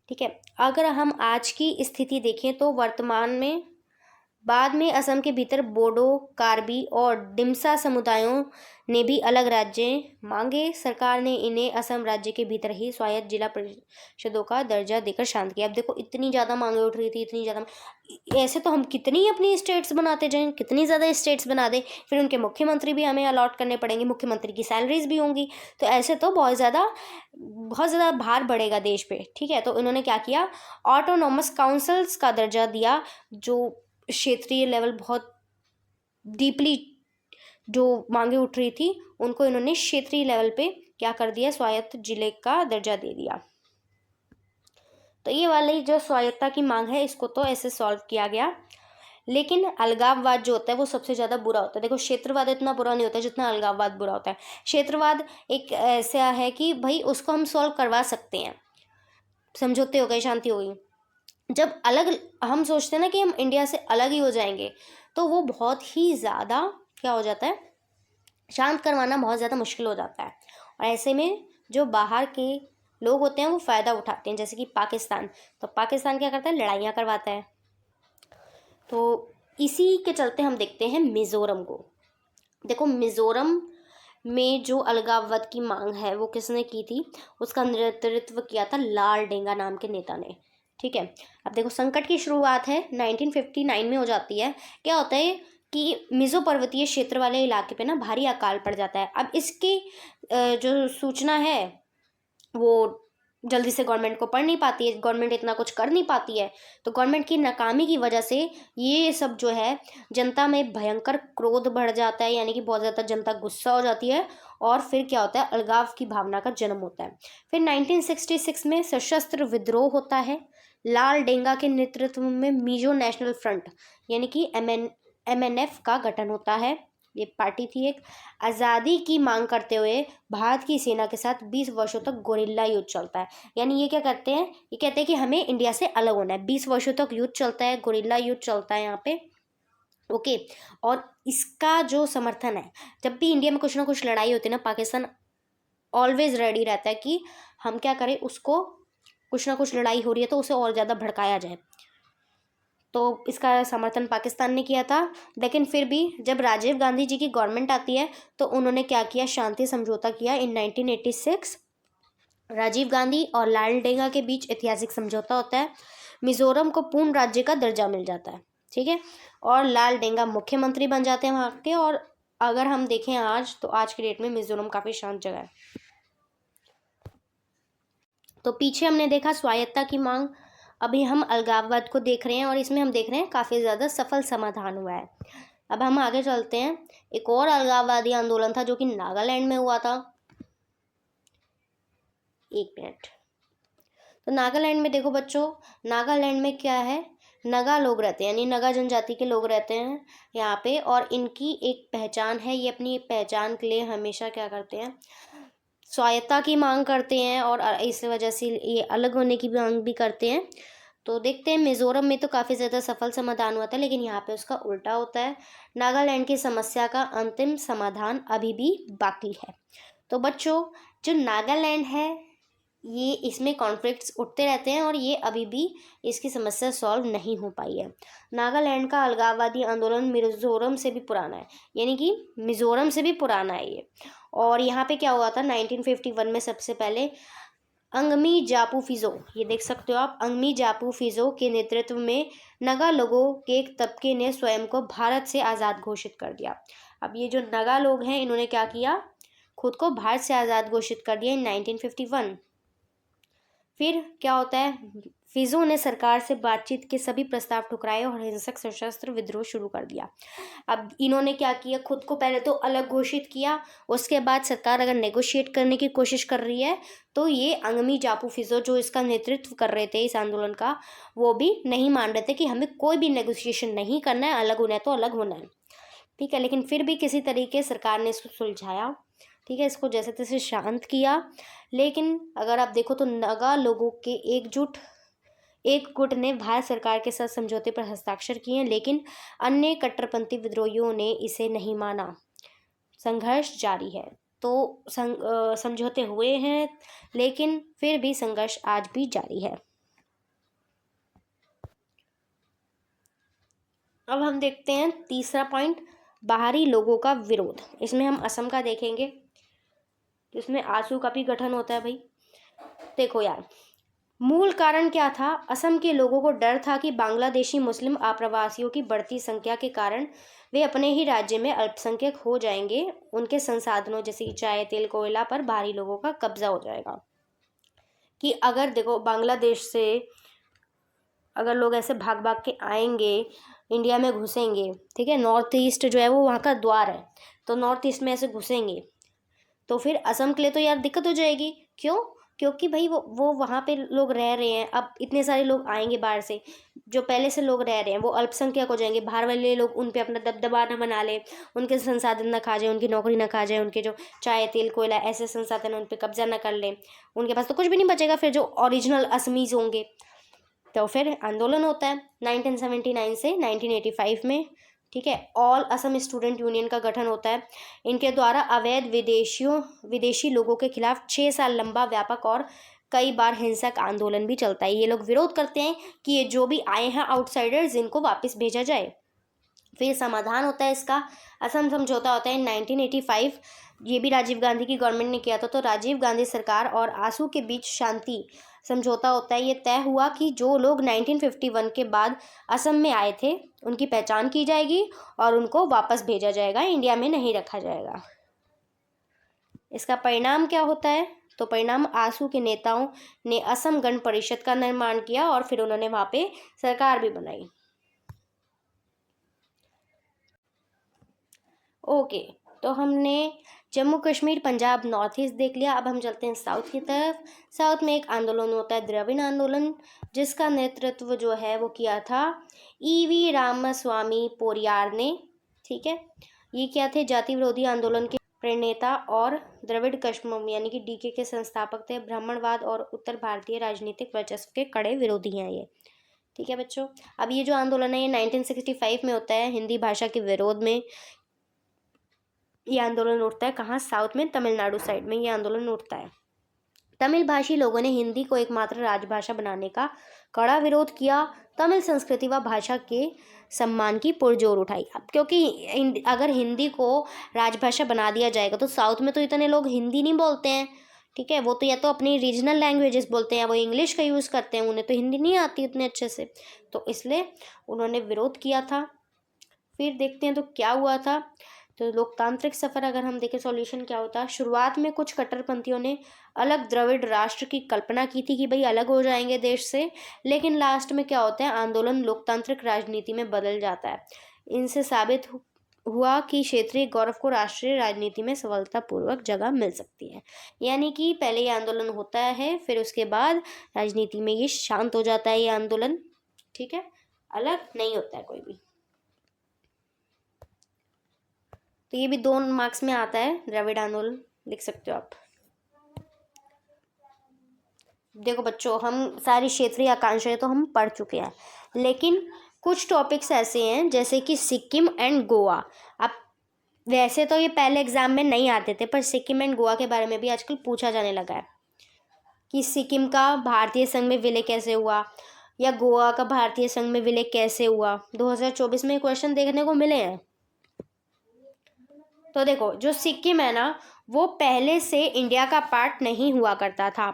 ठीक है, अगर हम आज की स्थिति देखें तो वर्तमान में बाद में असम के भीतर बोडो, कार्बी और डिम्सा समुदायों ने भी अलग राज्य मांगे। सरकार ने इन्हें असम राज्य के भीतर ही स्वायत्त जिला परिषदों का दर्जा देकर शांत किया। अब देखो इतनी ज़्यादा मांगे उठ रही थी, इतनी ज़्यादा, ऐसे तो हम कितनी अपनी स्टेट्स बनाते जाएं, कितनी ज़्यादा स्टेट्स बना दें, फिर उनके मुख्यमंत्री भी हमें अलॉट करने पड़ेंगे, मुख्यमंत्री की सैलरीज भी होंगी, तो ऐसे तो बहुत ज़्यादा भार बढ़ेगा देश पे। ठीक है, तो इन्होंने क्या किया, ऑटोनोमस काउंसिल्स का दर्जा दिया, जो क्षेत्रीय लेवल बहुत डीपली जो मांगे उठ रही थी उनको इन्होंने क्षेत्रीय लेवल पे क्या कर दिया, स्वायत्त जिले का दर्जा दे दिया। तो ये वाली जो स्वायत्तता की मांग है इसको तो ऐसे सॉल्व किया गया। लेकिन अलगाववाद जो होता है वो सबसे ज़्यादा बुरा होता है। देखो क्षेत्रवाद इतना बुरा नहीं होता जितना अलगाववाद बुरा होता है। क्षेत्रवाद एक ऐसा है कि भाई उसको हम सॉल्व करवा सकते हैं, समझौते हो गए, शांति हो गई। जब अलग हम सोचते हैं ना कि हम इंडिया से अलग ही हो जाएंगे, तो वो बहुत ही ज़्यादा क्या हो जाता है, शांत करवाना बहुत ज़्यादा मुश्किल हो जाता है। और ऐसे में जो बाहर के लोग होते हैं वो फ़ायदा उठाते हैं, जैसे कि पाकिस्तान। तो पाकिस्तान क्या करता है, लड़ाइयाँ करवाता है। तो इसी के चलते हम देखते हैं मिज़ोरम को। देखो मिज़ोरम में जो अलगाववाद की मांग है वो किसने की थी, उसका नेतृत्व किया था लाल डेंगा नाम के नेता ने। ठीक है, अब देखो संकट की शुरुआत है 1959 में हो जाती है। क्या होता है कि मिज़ो पर्वतीय क्षेत्र वाले इलाके पे ना भारी अकाल पड़ जाता है। अब इसकी जो सूचना है वो जल्दी से गवर्नमेंट को पढ़ नहीं पाती है, गवर्नमेंट इतना कुछ कर नहीं पाती है। तो गवर्नमेंट की नाकामी की वजह से ये सब जो है जनता में भयंकर क्रोध बढ़ जाता है, यानी कि बहुत ज़्यादा जनता गुस्सा हो जाती है और फिर क्या होता है, अलगाव की भावना का जन्म होता है। फिर 1966 में सशस्त्र विद्रोह होता है। लाल डेंगा के नेतृत्व में मिजो नेशनल फ्रंट यानी कि MNF का गठन होता है। ये पार्टी थी एक। आज़ादी की मांग करते हुए भारत की सेना के साथ 20 वर्षों तक गोरिल्ला युद्ध चलता है। यानी ये क्या करते हैं, ये कहते हैं कि हमें इंडिया से अलग होना है। 20 वर्षों तक युद्ध चलता है, गोरिल्ला युद्ध चलता है यहाँ पे। ओके, और इसका जो समर्थन है, जब भी इंडिया में कुछ ना कुछ लड़ाई होती है ना, पाकिस्तान ऑलवेज रेडी रहता है कि हम क्या करें, उसको कुछ ना कुछ लड़ाई हो रही है तो उसे और ज़्यादा भड़काया जाए। तो इसका समर्थन पाकिस्तान ने किया था। लेकिन फिर भी जब राजीव गांधी जी की गवर्नमेंट आती है तो उन्होंने क्या किया, शांति समझौता किया इन 1986। राजीव गांधी और लाल डेंगा के बीच ऐतिहासिक समझौता होता है। मिजोरम को पूर्ण राज्य का दर्जा मिल जाता है। ठीक है, और लाल डेंगा मुख्यमंत्री बन जाते हैं वहाँ के। और अगर हम देखें आज, तो आज की डेट में मिजोरम काफ़ी शांत जगह है। तो पीछे हमने देखा स्वायत्तता की मांग, अभी हम अलगाववाद को देख रहे हैं और इसमें हम देख रहे हैं काफ़ी ज़्यादा सफल समाधान हुआ है। अब हम आगे चलते हैं। एक और अलगाववादी आंदोलन था जो कि नागालैंड में हुआ था। एक मिनट। तो नागालैंड में देखो बच्चों, नागालैंड में क्या है, नगा लोग रहते हैं, यानी नगा जनजाति के लोग रहते हैं यहाँ पे। और इनकी एक पहचान है, ये अपनी पहचान के लिए हमेशा क्या करते हैं, स्वायत्तता की मांग करते हैं और इस वजह से ये अलग होने की मांग भी करते हैं। तो देखते हैं मिज़ोरम में तो काफ़ी ज़्यादा सफल समाधान हुआ था, लेकिन यहाँ पे उसका उल्टा होता है। नागालैंड की समस्या का अंतिम समाधान अभी भी बाकी है। तो बच्चों, जो नागालैंड है ये, इसमें कॉन्फ्लिक्ट्स उठते रहते हैं और ये अभी भी इसकी समस्या सॉल्व नहीं हो पाई है। नागालैंड का अलगाववादी आंदोलन मिज़ोरम से भी पुराना है, यानी कि मिज़ोरम से भी पुराना है ये। और यहाँ पे क्या हुआ था 1951 में सबसे पहले अंगमी जापू फिज़ो, ये देख सकते हो आप, अंगमी जापू फिज़ो के नेतृत्व में नगा लोगों के एक तबके ने स्वयं को भारत से आज़ाद घोषित कर दिया। अब ये जो नगा लोग हैं इन्होंने क्या किया, खुद को भारत से आज़ाद घोषित कर दिया इन 1951। फिर क्या होता है, फिजो ने सरकार से बातचीत के सभी प्रस्ताव ठुकराए और हिंसक सशस्त्र विद्रोह शुरू कर दिया। अब इन्होंने क्या किया, खुद को पहले तो अलग घोषित किया, उसके बाद सरकार अगर नेगोशिएट करने की कोशिश कर रही है तो ये अंगमी जापू फिजो जो इसका नेतृत्व कर रहे थे इस आंदोलन का, वो भी नहीं मान रहे थे कि हमें कोई भी नेगोशिएशन नहीं करना है, अलग होना है तो अलग होना है, ठीक है। लेकिन फिर भी किसी तरीके सरकार ने इसको सुलझाया, ठीक है, इसको जैसे तैसे शांत किया। लेकिन अगर आप देखो तो नागा लोगों के एक गुट ने भारत सरकार के साथ समझौते पर हस्ताक्षर किए हैं, लेकिन अन्य कट्टरपंथी विद्रोहियों ने इसे नहीं माना। संघर्ष जारी है, तो समझौते हुए हैं लेकिन फिर भी संघर्ष आज भी जारी है। अब हम देखते हैं तीसरा पॉइंट, बाहरी लोगों का विरोध। इसमें हम असम का देखेंगे, इसमें आसू का भी गठन होता है भाई। देखो यार, मूल कारण क्या था, असम के लोगों को डर था कि बांग्लादेशी मुस्लिम आप्रवासियों की बढ़ती संख्या के कारण वे अपने ही राज्य में अल्पसंख्यक हो जाएंगे, उनके संसाधनों जैसे चाय तेल कोयला पर बाहरी लोगों का कब्जा हो जाएगा। कि अगर देखो बांग्लादेश से अगर लोग ऐसे भाग भाग के आएंगे, इंडिया में घुसेंगे, ठीक है, नॉर्थ ईस्ट जो है वो वहाँ का द्वार है, तो नॉर्थ ईस्ट में ऐसे घुसेंगे तो फिर असम के लिए तो यार दिक्कत हो जाएगी। क्यों? क्योंकि भाई वो वहाँ पे लोग रह रहे हैं, अब इतने सारे लोग आएंगे बाहर से, जो पहले से लोग रह रहे हैं वो अल्पसंख्यक हो जाएंगे, बाहर वाले लोग उन पे अपना दबदबा न बना ले, उनके संसाधन ना खा जाए, उनकी नौकरी ना खा जाए, उनके जो चाय तेल कोयला ऐसे संसाधन उन पे कब्जा ना कर ले, उनके पास तो कुछ भी नहीं बचेगा फिर जो ओरिजिनल असमीज होंगे। तो फिर आंदोलन होता है 1979 से 1985 में, ठीक है। ऑल असम स्टूडेंट यूनियन का गठन होता है, इनके द्वारा अवैध विदेशी लोगों के खिलाफ 6 साल लंबा व्यापक और कई बार हिंसक आंदोलन भी चलता है। ये लोग विरोध करते हैं कि ये जो भी आए हैं आउटसाइडर्स, इनको वापस भेजा जाए। फिर समाधान होता है इसका, असम समझौता होता है 1985, ये भी राजीव गांधी की गवर्नमेंट ने किया था। तो राजीव गांधी सरकार और आसू के बीच शांति समझौता होता है। ये तय हुआ कि जो लोग 1951 के बाद असम में आए थे उनकी पहचान की जाएगी और उनको वापस भेजा जाएगा, इंडिया में नहीं रखा जाएगा। इसका परिणाम क्या होता है? तो परिणाम, आसू के नेताओं ने असम गण परिषद का निर्माण किया और फिर उन्होंने वहाँ पे सरकार भी बनाई। ओके, तो हमने जम्मू कश्मीर पंजाब नॉर्थ ईस्ट देख लिया। अब हम चलते हैं साउथ की तरफ। साउथ में एक आंदोलन होता है द्रविड़ आंदोलन, जिसका नेतृत्व जो है वो किया था ईवी रामास्वामी पोरियार ने, ठीक है। ये क्या थे? जाति विरोधी आंदोलन के प्रणेता और द्रविड़ कश्मीर यानी कि डीके के संस्थापक थे। ब्राह्मणवाद और उत्तर भारतीय राजनीतिक वर्चस्व के कड़े विरोधी हैं ये, ठीक है बच्चों। अब ये जो आंदोलन है ये 1965 में होता है, हिंदी भाषा के विरोध में ये आंदोलन उठता है। कहाँ? साउथ में, तमिलनाडु साइड में ये आंदोलन उठता है। तमिल भाषी लोगों ने हिंदी को एकमात्र राजभाषा बनाने का कड़ा विरोध किया। तमिल संस्कृति व भाषा के सम्मान की पुरजोर उठाई। अब क्योंकि अगर हिंदी को राजभाषा बना दिया जाएगा तो साउथ में तो इतने लोग हिंदी नहीं बोलते हैं, ठीक है, वो तो या तो अपनी रीजनल लैंग्वेजेस बोलते हैं, वो इंग्लिश का यूज़ करते हैं, उन्हें तो हिंदी नहीं आती उतने अच्छे से, तो इसलिए उन्होंने विरोध किया था। फिर देखते हैं तो क्या हुआ था। तो लोकतांत्रिक सफ़र अगर हम देखें सॉल्यूशन क्या होता है। शुरुआत में कुछ कट्टरपंथियों ने अलग द्रविड़ राष्ट्र की कल्पना की थी कि भाई अलग हो जाएंगे देश से, लेकिन लास्ट में क्या होता है, आंदोलन लोकतांत्रिक राजनीति में बदल जाता है। इनसे साबित हुआ कि क्षेत्रीय गौरव को राष्ट्रीय राजनीति में सफलतापूर्वक जगह मिल सकती है। यानी कि पहले ये आंदोलन होता है, फिर उसके बाद राजनीति में ये शांत हो जाता है ये आंदोलन, ठीक है, अलग नहीं होता है कोई भी। तो ये भी 2 मार्क्स में आता है, द्रविड़ आंदोलन लिख सकते हो आप। देखो बच्चों, हम सारी क्षेत्रीय आकांक्षाएं तो हम पढ़ चुके हैं, लेकिन कुछ टॉपिक्स ऐसे हैं जैसे कि सिक्किम एंड गोवा। अब वैसे तो ये पहले एग्जाम में नहीं आते थे, पर सिक्किम एंड गोवा के बारे में भी आजकल पूछा जाने लगा है कि सिक्किम का भारतीय संघ में विलय कैसे हुआ या गोवा का भारतीय संघ में विलय कैसे हुआ। 2024 में क्वेश्चन देखने को मिले हैं। तो देखो, जो सिक्किम है ना, वो पहले से इंडिया का पार्ट नहीं हुआ करता था।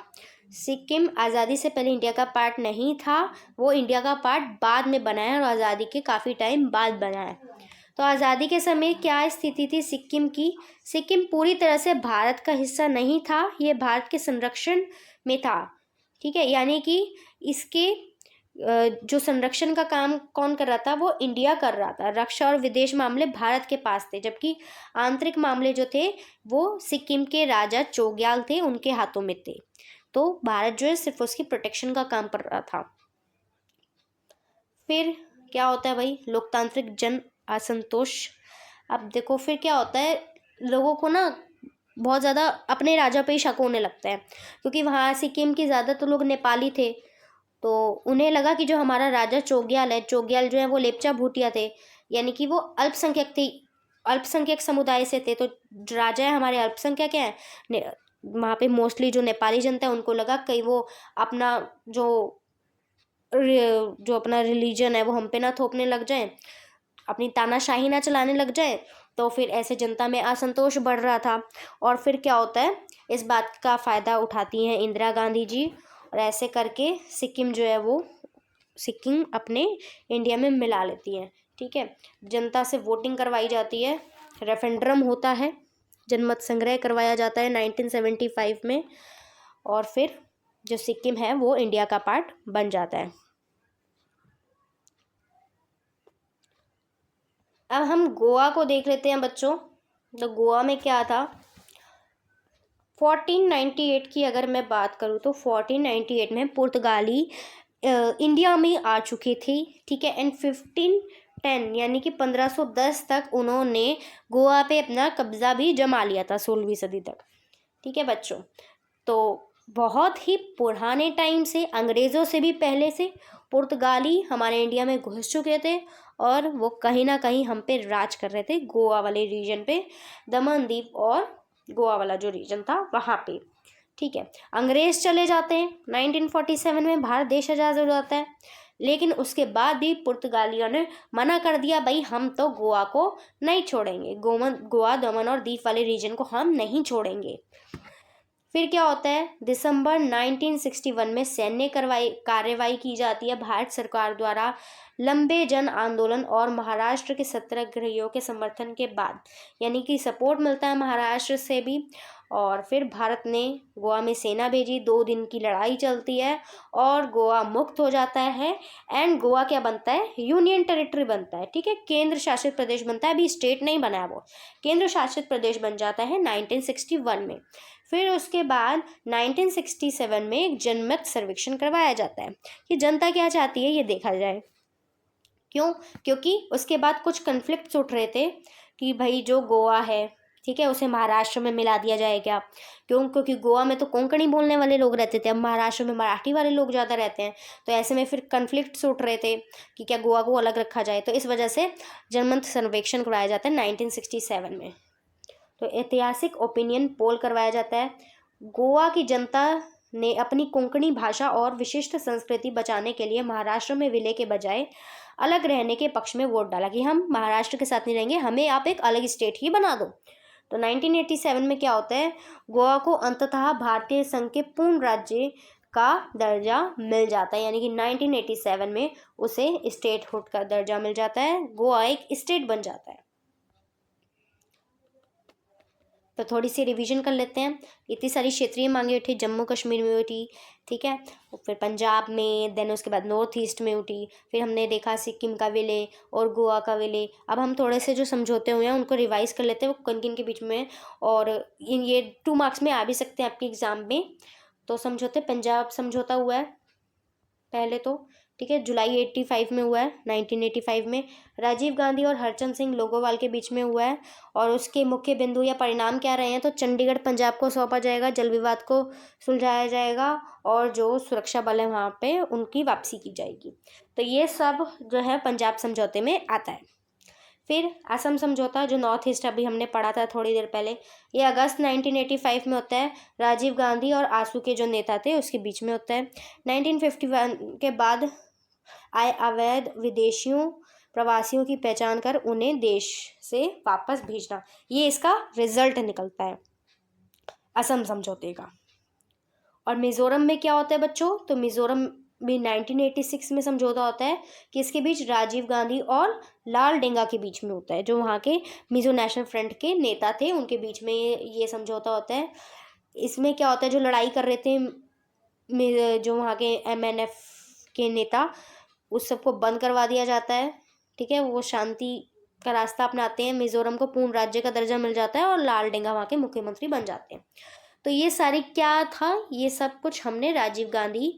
सिक्किम आज़ादी से पहले इंडिया का पार्ट नहीं था, वो इंडिया का पार्ट बाद में बना है और आज़ादी के काफ़ी टाइम बाद बना है। तो आज़ादी के समय क्या स्थिति थी सिक्किम की? सिक्किम पूरी तरह से भारत का हिस्सा नहीं था, ये भारत के संरक्षण में था। ठीक है, यानी कि इसके जो संरक्षण का काम कौन कर रहा था, वो इंडिया कर रहा था। रक्षा और विदेश मामले भारत के पास थे, जबकि आंतरिक मामले जो थे वो सिक्किम के राजा चोग्याल थे, उनके हाथों में थे। तो भारत जो है सिर्फ उसकी प्रोटेक्शन का काम कर रहा था। फिर क्या होता है भाई, लोकतांत्रिक जन असंतोष। अब देखो फिर क्या होता है, लोगों को ना बहुत ज़्यादा अपने राजा पे ही शक होने लगता है, क्योंकि वहाँ सिक्किम के ज़्यादातर लोग नेपाली थे। तो उन्हें लगा कि जो हमारा राजा चोग्याल है, चोग्याल जो है वो लेपचा भूटिया थे, यानी कि वो अल्पसंख्यक थे, अल्पसंख्यक समुदाय से थे। तो जो राजा है हमारे अल्पसंख्यक हैं, वहाँ पे मोस्टली जो नेपाली जनता है उनको लगा कहीं वो अपना जो अपना रिलीजन है वो हम पे ना थोपने लग जाए, अपनी तानाशाही ना चलाने लग जाए। तो फिर ऐसे जनता में असंतोष बढ़ रहा था। और फिर क्या होता है, इस बात का फ़ायदा उठाती हैं इंदिरा गांधी जी, और ऐसे करके सिक्किम जो है वो सिक्किम अपने इंडिया में मिला लेती हैं। ठीक है, जनता से वोटिंग करवाई जाती है, रेफरेंडम होता है, जनमत संग्रह करवाया जाता है 1975 में, और फिर जो सिक्किम है वो इंडिया का पार्ट बन जाता है। अब हम गोवा को देख लेते हैं बच्चों। तो गोवा में क्या था, 1498 की अगर मैं बात करूँ तो 1498 में पुर्तगाली इंडिया में आ चुके थे। ठीक है, एंड 1510 यानी कि 1510 तक उन्होंने गोवा पे अपना कब्जा भी जमा लिया था, 16वीं सदी तक। ठीक है बच्चों, तो बहुत ही पुराने टाइम से, अंग्रेज़ों से भी पहले से पुर्तगाली हमारे इंडिया में घुस चुके थे, और वो कहीं ना कहीं हम पे राज कर रहे थे, गोवा वाले रीजन पे, दमन द्वीप और गोवा वाला जो रीजन था वहाँ पे। ठीक है, अंग्रेज चले जाते हैं, 1947 में भारत देश आज़ाद हो जाता है, लेकिन उसके बाद भी पुर्तगालियों ने मना कर दिया, भाई हम तो गोवा को नहीं छोड़ेंगे, गोवा दमन और दीव वाले रीजन को हम नहीं छोड़ेंगे। फिर क्या होता है, दिसंबर 1961 में सैन्य कार्रवाई की जाती है भारत सरकार द्वारा, लंबे जन आंदोलन और महाराष्ट्र के सत्याग्रहियों के समर्थन के बाद, यानी कि सपोर्ट मिलता है महाराष्ट्र से भी। और फिर भारत ने गोवा में सेना भेजी, 2 दिन की लड़ाई चलती है और गोवा मुक्त हो जाता है। एंड गोवा क्या बनता है, यूनियन टेरिटरी बनता है। ठीक है, केंद्र शासित प्रदेश बनता है, अभी स्टेट नहीं बना है, वो केंद्र शासित प्रदेश बन जाता है 1961 में। फिर उसके बाद 1967 में एक जनमत सर्वेक्षण करवाया जाता है कि जनता क्या चाहती है ये देखा जाए। क्यों, क्योंकि उसके बाद कुछ कन्फ्लिक्ट्स उठ रहे थे कि भाई जो गोवा है, ठीक है, उसे महाराष्ट्र में मिला दिया जाए क्या। क्यों, क्योंकि गोवा में तो कोंकणी बोलने वाले लोग रहते थे, अब महाराष्ट्र में मराठी वाले लोग ज़्यादा रहते हैं। तो ऐसे में फिर कन्फ्लिक्ट्स उठ रहे थे कि क्या गोवा को अलग रखा जाए। तो इस वजह से जनमत सर्वेक्षण करवाया जाता है 1967 में। तो ऐतिहासिक ओपिनियन पोल करवाया जाता है। गोवा की जनता ने अपनी कोंकणी भाषा और विशिष्ट संस्कृति बचाने के लिए महाराष्ट्र में विलय के बजाय अलग रहने के पक्ष में वोट डाला कि हम महाराष्ट्र के साथ नहीं रहेंगे, हमें आप एक अलग स्टेट ही बना दो। तो 1987 में क्या होता है, गोवा को अंततः भारतीय संघ के पूर्ण राज्य का दर्जा मिल जाता है, यानी कि 1987 में उसे स्टेटहुड का दर्जा मिल जाता है, गोवा एक स्टेट बन जाता है। तो थोड़ी सी रिवीजन कर लेते हैं। इतनी सारी क्षेत्रीय मांगे उठी, जम्मू कश्मीर में उठी, ठीक है, फिर पंजाब में, देन उसके बाद नॉर्थ ईस्ट में उठी, फिर हमने देखा सिक्किम का विलय और गोवा का विलय। अब हम थोड़े से जो समझौते हुए हैं उनको रिवाइज कर लेते हैं, वो किन किन के बीच में, और ये 2 मार्क्स में आ भी सकते हैं आपके एग्जाम में। तो समझौते, पंजाब समझौता हुआ है पहले तो, ठीक है, जुलाई 85 में हुआ है, 1985 में। राजीव गांधी और हरचंद सिंह लोगोवाल के बीच में हुआ है, और उसके मुख्य बिंदु या परिणाम क्या रहे हैं, तो चंडीगढ़ पंजाब को सौंपा जाएगा, जल विवाद को सुलझाया जाएगा, और जो सुरक्षा बल है वहाँ पे उनकी वापसी की जाएगी। तो ये सब जो है पंजाब समझौते में आता है। फिर असम समझौता, जो नॉर्थ ईस्ट अभी हमने पढ़ा था थोड़ी देर पहले, ये अगस्त 1985 में होता है, राजीव गांधी और आसू के जो नेता थे उसके बीच में होता है। 1951 के बाद आए अवैध विदेशियों प्रवासियों की पहचान कर उन्हें देश से वापस भेजना, ये इसका रिजल्ट निकलता है असम समझौते का। और मिजोरम में क्या होता है बच्चों, तो मिजोरम भी 1986 में समझौता होता है, किसके बीच? राजीव गांधी और लाल डेंगा के बीच में होता है, जो वहाँ के मिजो नेशनल फ्रंट के नेता थे, उनके बीच में ये समझौता होता है। इसमें क्या होता है, जो लड़ाई कर रहे थे जो वहाँ के MNF के नेता, उस सबको बंद करवा दिया जाता है। ठीक है, वो शांति का रास्ता अपनाते हैं, मिजोरम को पूर्ण राज्य का दर्जा मिल जाता है और लाल डेंगा वहाँ के मुख्यमंत्री बन जाते हैं। तो ये सारी क्या था, ये सब कुछ हमने राजीव गांधी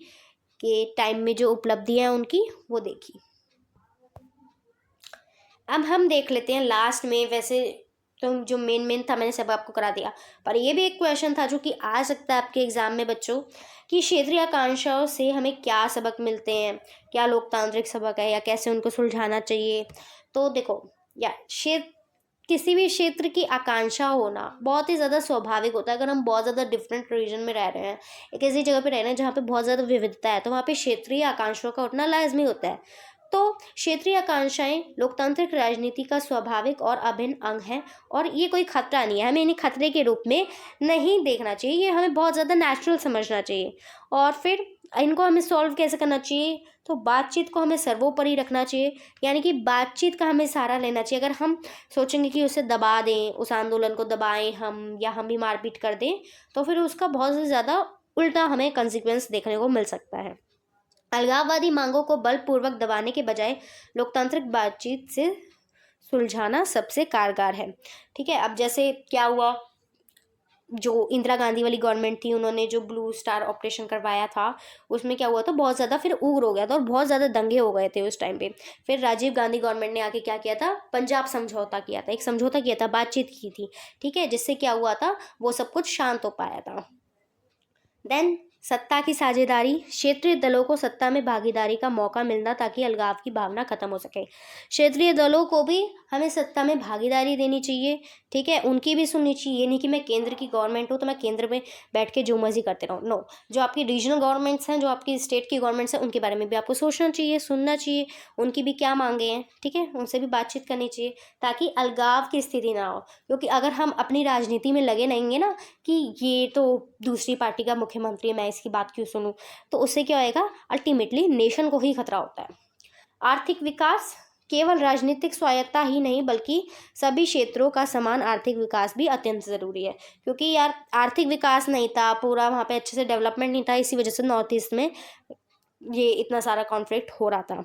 के टाइम में जो उपलब्धियां हैं उनकी वो देखी। अब हम देख लेते हैं लास्ट में, वैसे तो जो मेन था मैंने सब आपको करा दिया, पर ये भी एक क्वेश्चन था जो कि आ सकता है आपके एग्जाम में बच्चों, कि क्षेत्रीय आकांक्षाओं से हमें क्या सबक मिलते हैं, क्या लोकतांत्रिक सबक है, या कैसे उनको सुलझाना चाहिए। तो देखो, या किसी भी क्षेत्र की आकांक्षा होना बहुत ही ज़्यादा स्वाभाविक होता है। अगर हम बहुत ज़्यादा डिफरेंट रीजन में रह रहे हैं, एक ऐसी जगह पे रह रहे हैं जहाँ पे बहुत ज़्यादा विविधता है, तो वहाँ पे क्षेत्रीय आकांक्षाओं का उठना लाजमी होता है। तो क्षेत्रीय आकांक्षाएं लोकतांत्रिक राजनीति का स्वाभाविक और अभिन्न अंग है, और ये कोई खतरा नहीं है, हमें इन्हें खतरे के रूप में नहीं देखना चाहिए, ये हमें बहुत ज़्यादा नेचुरल समझना चाहिए। और फिर इनको हमें सॉल्व कैसे करना चाहिए, तो बातचीत को हमें सर्वोपरि रखना चाहिए, यानी कि बातचीत का हमें सहारा लेना चाहिए। अगर हम सोचेंगे कि उसे दबा दें, उस आंदोलन को दबाएं हम, या हम भी मारपीट कर दें, तो फिर उसका बहुत से ज़्यादा उल्टा हमें कंसिक्वेंस देखने को मिल सकता है। अलगाववादी मांगों को बलपूर्वक दबाने के बजाय लोकतांत्रिक बातचीत से सुलझाना सबसे कारगर है। ठीक है, अब जैसे क्या हुआ, जो इंदिरा गांधी वाली गवर्नमेंट थी, उन्होंने जो ब्लू स्टार ऑपरेशन करवाया था, उसमें क्या हुआ था, बहुत ज़्यादा फिर उग्र हो गया था और बहुत ज़्यादा दंगे हो गए थे उस टाइम पे। फिर राजीव गांधी गवर्नमेंट ने आके क्या किया था, पंजाब समझौता किया था, एक समझौता किया था, बातचीत की थी। ठीक है, जिससे क्या हुआ था, वो सब कुछ शांत हो पाया था। देन सत्ता की साझेदारी, क्षेत्रीय दलों को सत्ता में भागीदारी का मौका मिलना ताकि अलगाव की भावना खत्म हो सके। क्षेत्रीय दलों को भी हमें सत्ता में भागीदारी देनी चाहिए। ठीक है, उनकी भी सुननी चाहिए, ये नहीं कि मैं केंद्र की गवर्नमेंट हूँ तो मैं केंद्र में बैठ के जो मर्जी करते रहूँ। नो, जो आपकी रीजनल गवर्नमेंट्स हैं, जो आपकी स्टेट की गवर्नमेंट्स हैं, उनके बारे में भी आपको सोचना चाहिए, सुनना चाहिए, उनकी भी क्या मांगे हैं। ठीक है, उनसे भी बातचीत करनी चाहिए ताकि अलगाव की स्थिति ना हो। क्योंकि अगर हम अपनी राजनीति में लगे रहेंगे ना कि ये तो दूसरी पार्टी का मुख्यमंत्री है, मैं इसकी बात क्यों सुनूं, तो उससे क्या होएगा, अल्टीमेटली नेशन को ही खतरा होता है। आर्थिक विकास, केवल राजनीतिक स्वायत्ता ही नहीं बल्कि सभी क्षेत्रों का समान आर्थिक विकास भी अत्यंत ज़रूरी है। क्योंकि यार आर्थिक विकास नहीं था, पूरा वहाँ पे अच्छे से डेवलपमेंट नहीं था, इसी वजह से नॉर्थ ईस्ट में ये इतना सारा कॉन्फ्लिक्ट हो रहा था।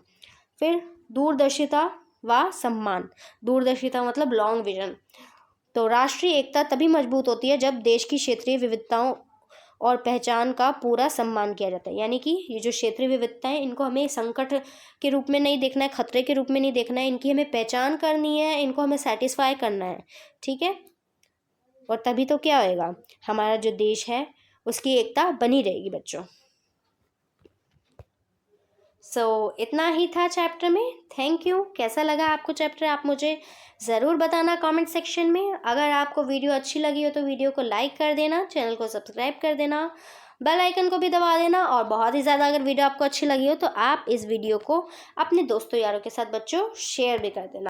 फिर दूरदर्शिता व सम्मान, दूरदर्शिता मतलब लॉन्ग विजन। तो राष्ट्रीय एकता तभी मजबूत होती है जब देश की क्षेत्रीय विविधताओं और पहचान का पूरा सम्मान किया जाता है। यानी कि ये जो क्षेत्रीय विविधता है, इनको हमें संकट के रूप में नहीं देखना है, खतरे के रूप में नहीं देखना है, इनकी हमें पहचान करनी है, इनको हमें सेटिस्फाई करना है। ठीक है, और तभी तो क्या होएगा, हमारा जो देश है उसकी एकता बनी रहेगी बच्चों। इतना ही था चैप्टर में। Thank you. कैसा लगा आपको चैप्टर, आप मुझे ज़रूर बताना कमेंट सेक्शन में। अगर आपको वीडियो अच्छी लगी हो तो वीडियो को लाइक कर देना, चैनल को सब्सक्राइब कर देना, बेल आइकन को भी दबा देना, और बहुत ही ज़्यादा अगर वीडियो आपको अच्छी लगी हो तो आप इस वीडियो को अपने दोस्तों यारों के साथ बच्चों शेयर भी कर देना।